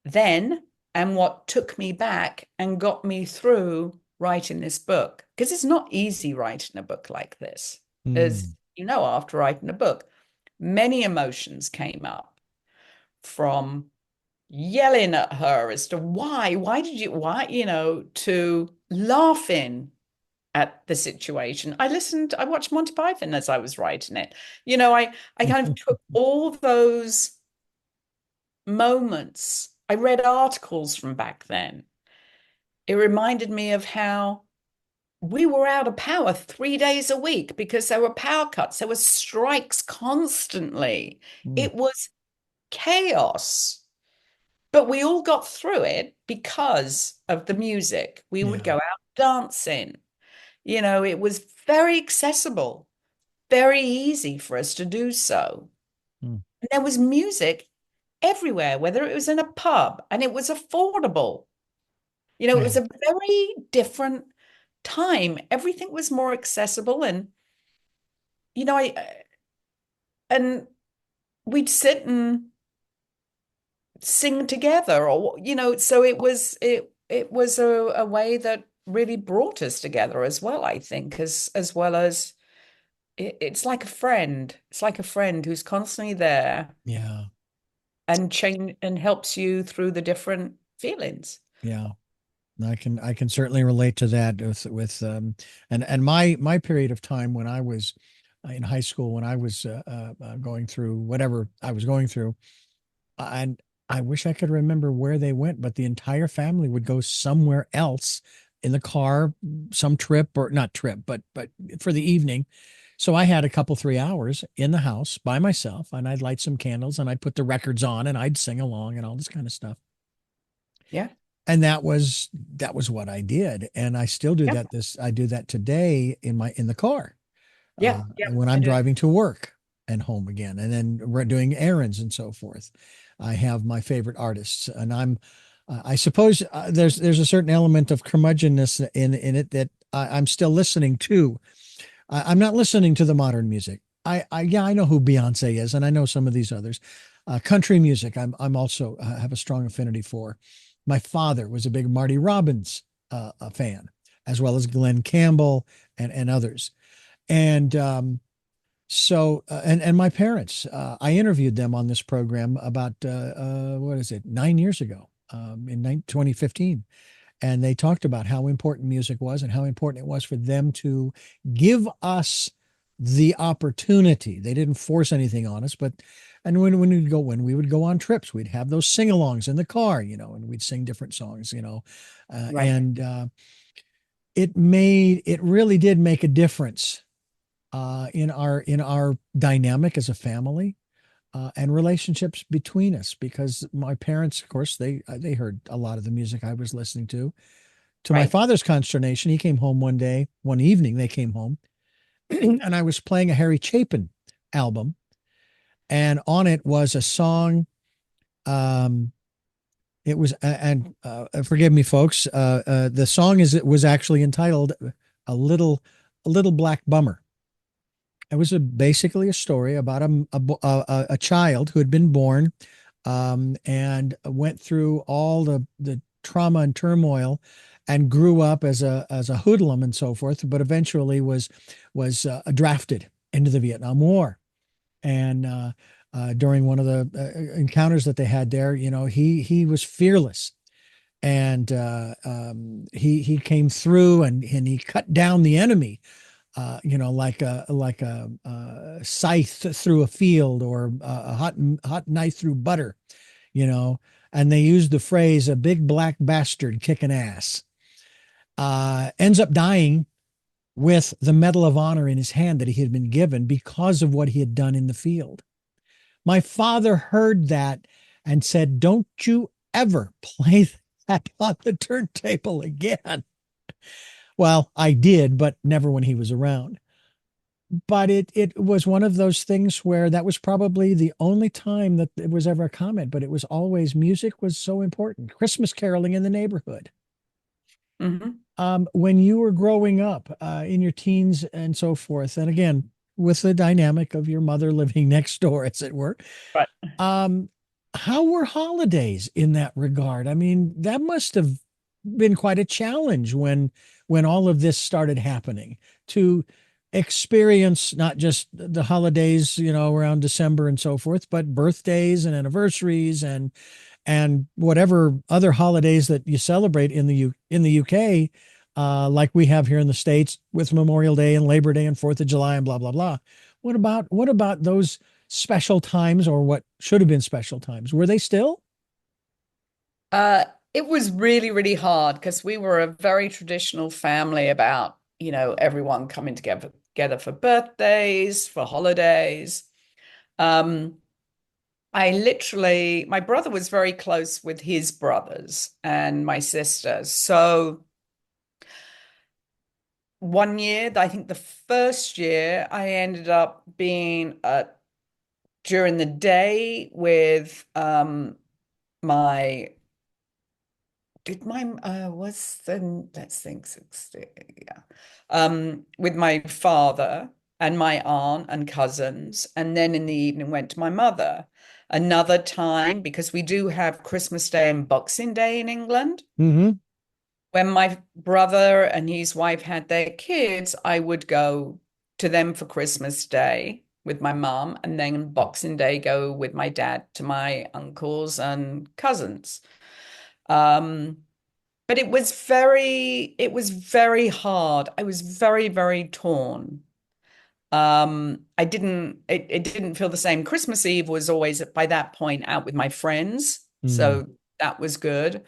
then and what took me back and got me through writing this book. Because it's not easy writing a book like this. As Hmm. you know, after writing a book, many emotions came up from yelling at her as to why, to laughing at the situation. I watched Monty Python as I was writing it. I kind of took all those moments. I read articles from back then. It reminded me of how we were out of power 3 days a week because there were power cuts, there were strikes constantly. Hmm. It was chaos. But we all got through it because of the music. We would Yeah. go out dancing. It was very accessible, very easy for us to do so. Hmm. And there was music everywhere, whether it was in a pub, and it was affordable. It Yeah. was a very different time. Everything was more accessible, and I and we'd sit and sing together, or so it was a way that really brought us together as well, I think, as well as it's like a friend. It's like a friend who's constantly there Yeah. and change and helps you through the different feelings. Yeah. I can certainly relate to that with and my period of time when I was in high school, when I was going through whatever I was going through, and I wish I could remember where they went, but the entire family would go somewhere else in the car, some trip, or not trip, but for the evening. So I had a couple 3 hours in the house by myself, and I'd light some candles and I'd put the records on and I'd sing along and all this kind of stuff. Yeah. And that was what I did, and I still do Yeah. that. I do that today in the car, Yeah. Yeah. when I I'm do. driving to work and home again, and then we're doing errands and so forth. I have my favorite artists, and I suppose there's a certain element of curmudgeonness in it that I'm still listening to. I'm not listening to the modern music. Yeah, I know who Beyonce is, and I know some of these others. Country music, I'm also have a strong affinity for. My father was a big Marty Robbins fan, as well as Glenn Campbell and others. And and my parents, I interviewed them on this program about what is it, 9 years ago, in 2015, and they talked about how important music was and how important it was for them to give us the opportunity. They didn't force anything on us, but and when we would go on trips, we'd have those sing-alongs in the car, and we'd sing different songs, Right. and it really did make a difference in our dynamic as a family, and relationships between us, because my parents, of course, they heard a lot of the music I was listening to. To my Right. father's consternation, he came home one evening, they came home, and I was playing a Harry Chapin album, and on it was a song. Um, it was, and forgive me, folks. The song it was actually entitled "A Little, a Little Black Bummer." It was basically a story about a child who had been born, and went through all the trauma and turmoil, and grew up as a hoodlum and so forth, but eventually was drafted into the Vietnam War. And during one of the encounters that they had there, he was fearless, and he came through, and he cut down the enemy, like a scythe through a field, or a hot knife through butter, you know. And they used the phrase "a big black bastard kicking ass." Ends up dying with the Medal of Honor in his hand that he had been given because of what he had done in the field. My father heard that and said, "Don't you ever play that on the turntable again." Well, I did, but never when he was around. But it was one of those things where that was probably the only time that it was ever a comment, but it was always, music was so important. Christmas caroling in the neighborhood. Hmm. When you were growing up, in your teens and so forth, and again, with the dynamic of your mother living next door, as it were, Right. um, how were holidays in that regard? I mean, that must have been quite a challenge when all of this started happening, to experience not just the holidays, around December and so forth, but birthdays and anniversaries, and whatever other holidays that you celebrate in the UK, like we have here in the States with Memorial Day and Labor Day and Fourth of July and blah blah blah. What about those special times, or what should have been special times? Were they still? Uh, it was really, really hard because we were a very traditional family about, everyone coming together for birthdays, for holidays. Um, my brother was very close with his brothers and my sisters. So one year, I think the first year, I ended up being during the day with my did my was then let's think 60, yeah, with my father and my aunt and cousins, and then in the evening went to my mother. Another time, because we do have Christmas Day and Boxing Day in England, Mm-hmm. when my brother and his wife had their kids, I would go to them for Christmas Day with my mum, and then Boxing Day go with my dad to my uncles and cousins. Um, but it was very hard. I was very, very torn. It didn't feel the same. Christmas Eve was always by that point out with my friends, Mm, so that was good.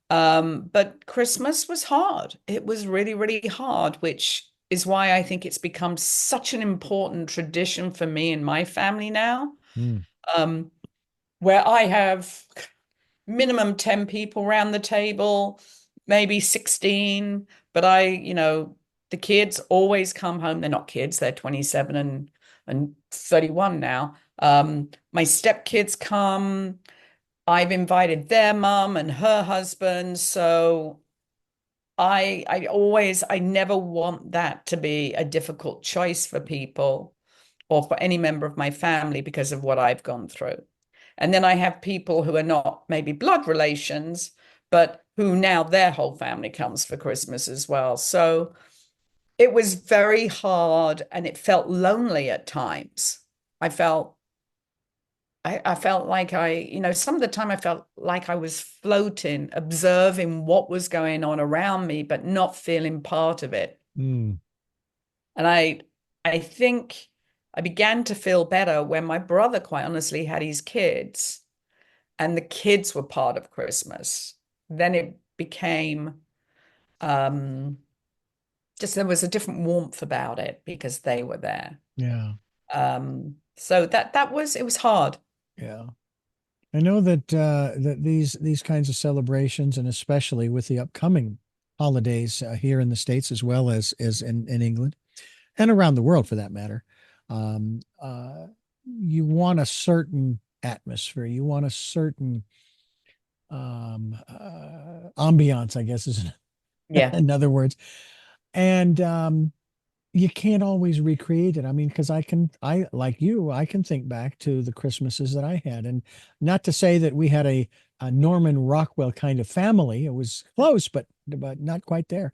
But Christmas was hard. It was really, really hard, which is why I think it's become such an important tradition for me and my family now. mm, Um, where I have minimum 10 people around the table, maybe 16, but the kids always come home. They're not kids, they're 27 and 31 now. My stepkids come. I've invited their mum and her husband. So I never want that to be a difficult choice for people or for any member of my family because of what I've gone through. And then I have people who are not maybe blood relations, but who now their whole family comes for Christmas as well. So it was very hard and it felt lonely at times. I felt I felt like some of the time I felt like I was floating, observing what was going on around me, but not feeling part of it. mm. And I think I began to feel better when my brother, quite honestly, had his kids and the kids were part of Christmas. Then it became um, just there was a different warmth about it because they were there. Yeah, So it was hard. yeah. I know that these kinds of celebrations, and especially with the upcoming holidays, here in the States, as well as in England and around the world for that matter, um, uh, you want a certain atmosphere. You want a certain ambiance, I guess, is Yeah. in other words. And you can't always recreate it. I mean, because like you, I can think back to the Christmases that I had, and not to say that we had a Norman Rockwell kind of family. It was close, but not quite there.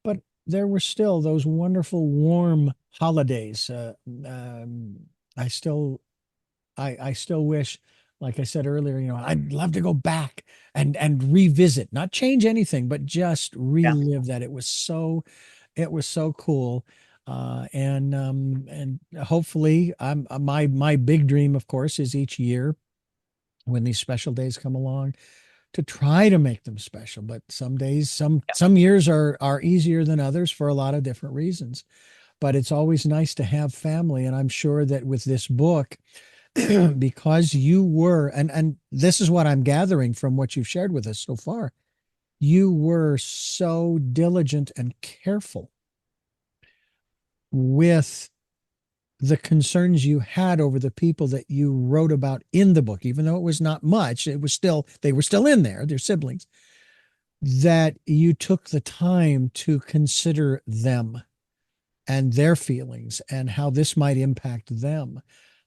But there were still those wonderful, warm holidays. I still, I still wish, like I said earlier, I'd love to go back and revisit, not change anything, but just Yeah. relive that. It was so cool. And hopefully, my big dream, of course, is each year when these special days come along to try to make them special. But some days, some years are easier than others for a lot of different reasons. But it's always nice to have family, and I'm sure that with this book, because you were, and this is what I'm gathering from what you've shared with us so far, you were so diligent and careful with the concerns you had over the people that you wrote about in the book, even though it was not much, they were still in there, their siblings, that you took the time to consider them and their feelings and how this might impact them.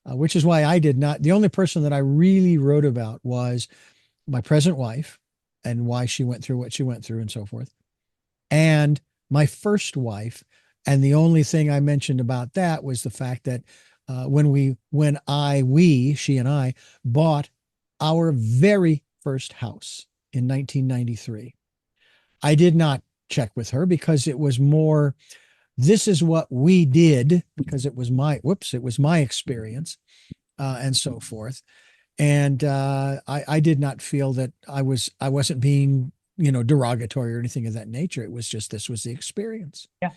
Which is why I did not. The only person that I really wrote about was my present wife and why she went through what she went through and so forth, and my first wife. And the only thing I mentioned about that was the fact that she and I bought our very first house in 1993. I did not check with her because it was more, this is what we did because it was my experience, and so forth. And I did not feel that I wasn't being, derogatory or anything of that nature. It was just, this was the experience. Yeah.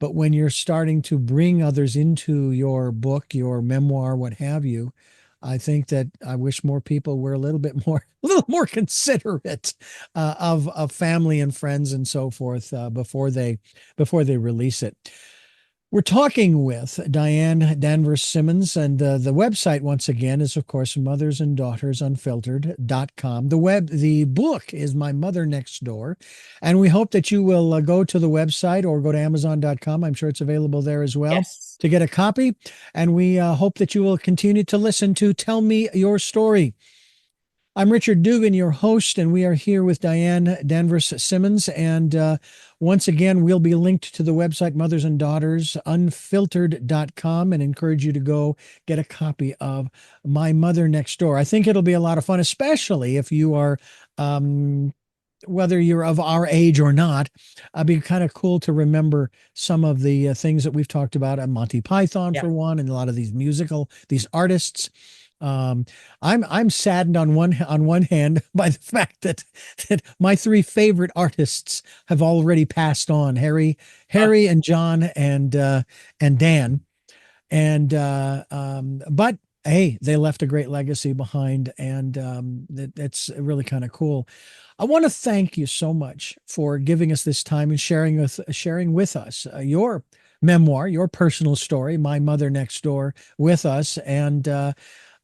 But when you're starting to bring others into your book, your memoir, what have you, I think that I wish more people were a little more considerate of family and friends and so forth, before they release it. We're talking with Diane Danvers Simmons, and the website, once again, is, of course, mothersanddaughtersunfiltered.com. The book is My Mother Next Door, and we hope that you will go to the website or go to amazon.com. I'm sure it's available there as well Yes. to get a copy. And we hope that you will continue to listen to Tell Me Your Story. I'm Richard Dugan, your host, and we are here with Diane Danvers Simmons. And once again, we'll be linked to the website mothersanddaughtersunfiltered.com and encourage you to go get a copy of My Mother Next Door. I think it'll be a lot of fun, especially if you are, whether you're of our age or not. It'd be kind of cool to remember some of the things that we've talked about, Monty Python Yeah. for one, and a lot of these artists. I'm saddened on one hand by the fact that my three favorite artists have already passed on: Harry and John and Dan. But hey, they left a great legacy behind, and that's really kind of cool. I want to thank you so much for giving us this time and sharing with us your memoir, your personal story, My Mother Next Door, with us. And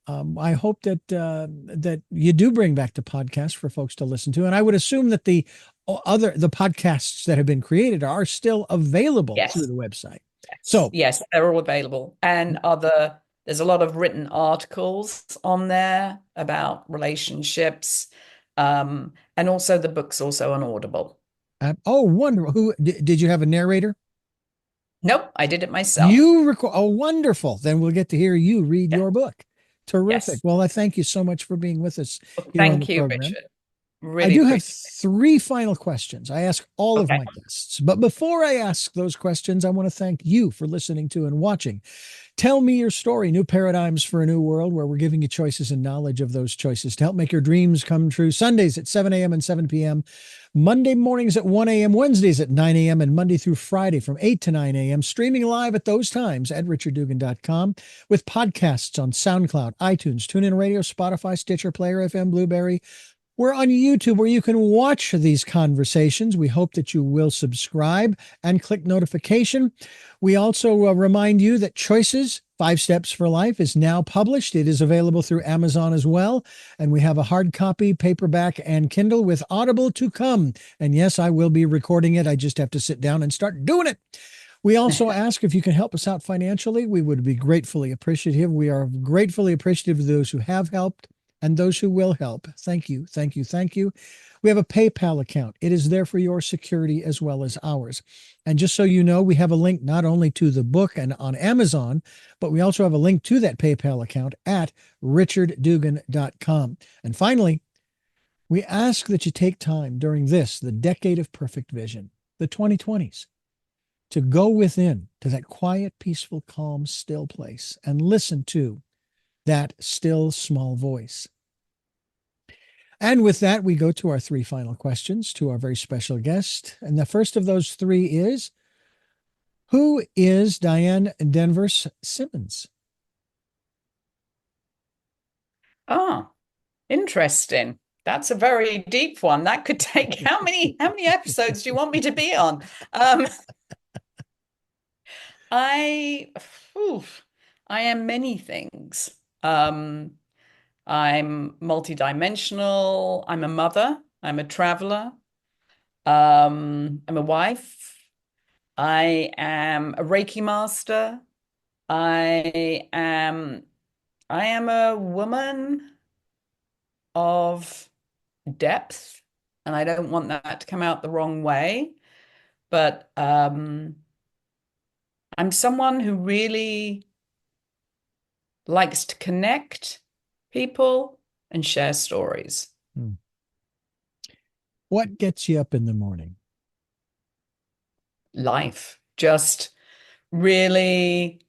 I hope that you do bring back the podcast for folks to listen to. And I would assume that the podcasts that have been created are still available through Yes. the website. Yes. So, Yes, they're all available. And there's a lot of written articles on there about relationships. And also the book's also on Audible. oh, wonderful. Did you have a narrator? Nope, I did it myself. You record. Oh, wonderful. Then we'll get to hear you read Yeah. your book. Terrific. Yes. Well, I thank you so much for being with us Well, here on the thank you, program. Richard. I Really do have appreciate three final questions I ask all it. of Okay. my guests. But before I ask those questions, I want to thank you for listening to and watching Tell Me Your Story, New Paradigms for a New World, where we're giving you choices and knowledge of those choices to help make your dreams come true. Sundays at 7 a.m. and 7 p.m., Monday mornings at 1 a.m., Wednesdays at 9 a.m., and Monday through Friday from 8 to 9 a.m., streaming live at those times at richarddugan.com, with podcasts on SoundCloud, iTunes, TuneIn Radio, Spotify, Stitcher, Player FM, Blueberry. We're on YouTube where you can watch these conversations. We hope that you will subscribe and click notification. We also remind you that Choices, 5 Steps for Life is now published. It is available through Amazon as well. And we have a hard copy, paperback, and Kindle with Audible to come. And yes, I will be recording it. I just have to sit down and start doing it. We also ask if you can help us out financially. We would be gratefully appreciative. We are gratefully appreciative of those who have helped and those who will help. Thank you, thank you, thank you. We have a PayPal account. It is there for your security as well as ours. And just so you know, we have a link not only to the book and on Amazon, but we also have a link to that PayPal account at richarddugan.com. And finally, we ask that you take time during this, the decade of perfect vision, the 2020s, to go within to that quiet, peaceful, calm, still place and listen to that still small voice. And with that, we go to our three final questions to our very special guest. And the first of those three is, who is Diane Danvers Simmons? Ah, interesting. That's a very deep one. That could take how many episodes do you want me to be on? Um, I, Phew, I am many things. I'm multidimensional. I'm a mother. I'm a traveler. I'm a wife. I am a Reiki master. I am I am a woman of depth, and I don't want that to come out the wrong way, but I'm someone who really likes to connect people and share stories. Hmm. What gets you up in the morning? Life, just really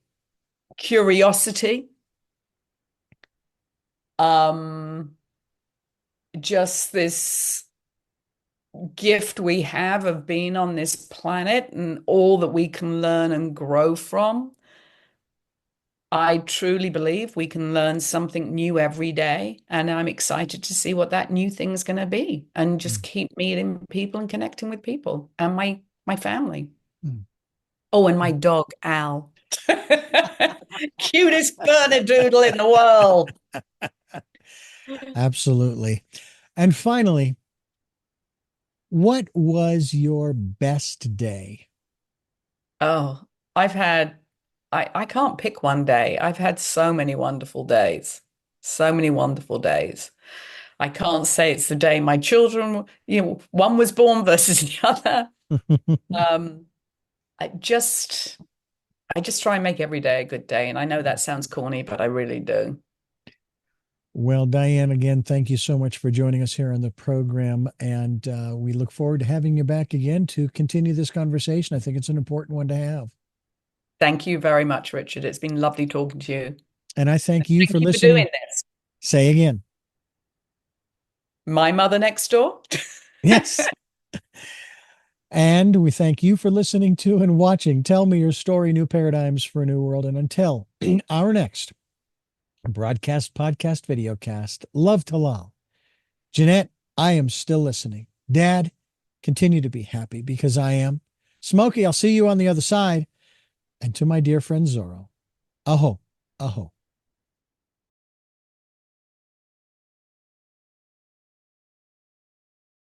curiosity, um, just this gift we have of being on this planet and all that we can learn and grow from. I truly believe we can learn something new every day, and I'm excited to see what that new thing is going to be, and Hmm. just keep meeting people and connecting with people and my family. Hmm. Oh, and my dog, Al. Cutest Bernedoodle in the world. Absolutely. And finally, what was your best day? Oh, I've had, I can't pick one day. I've had so many wonderful days. So many wonderful days. I can't say it's the day my children, one was born versus the other. Um, I just, I just try and make every day a good day. And I know that sounds corny, but I really do. Well, Diane, again, thank you so much for joining us here on the program. And we look forward to having you back again to continue this conversation. I think it's an important one to have. Thank you very much, Richard. It's been lovely talking to you. And I thank you for Thank you for doing listening. this. Say again. My mother next door. Yes. And we thank you for listening to and watching Tell Me Your Story, New Paradigms for a New World. And until our next broadcast, podcast, videocast, love to Lal. Jeanette, I am still listening. Dad, continue to be happy because I am. Smokey, I'll see you on the other side. And to my dear friend Zorro, aho, aho.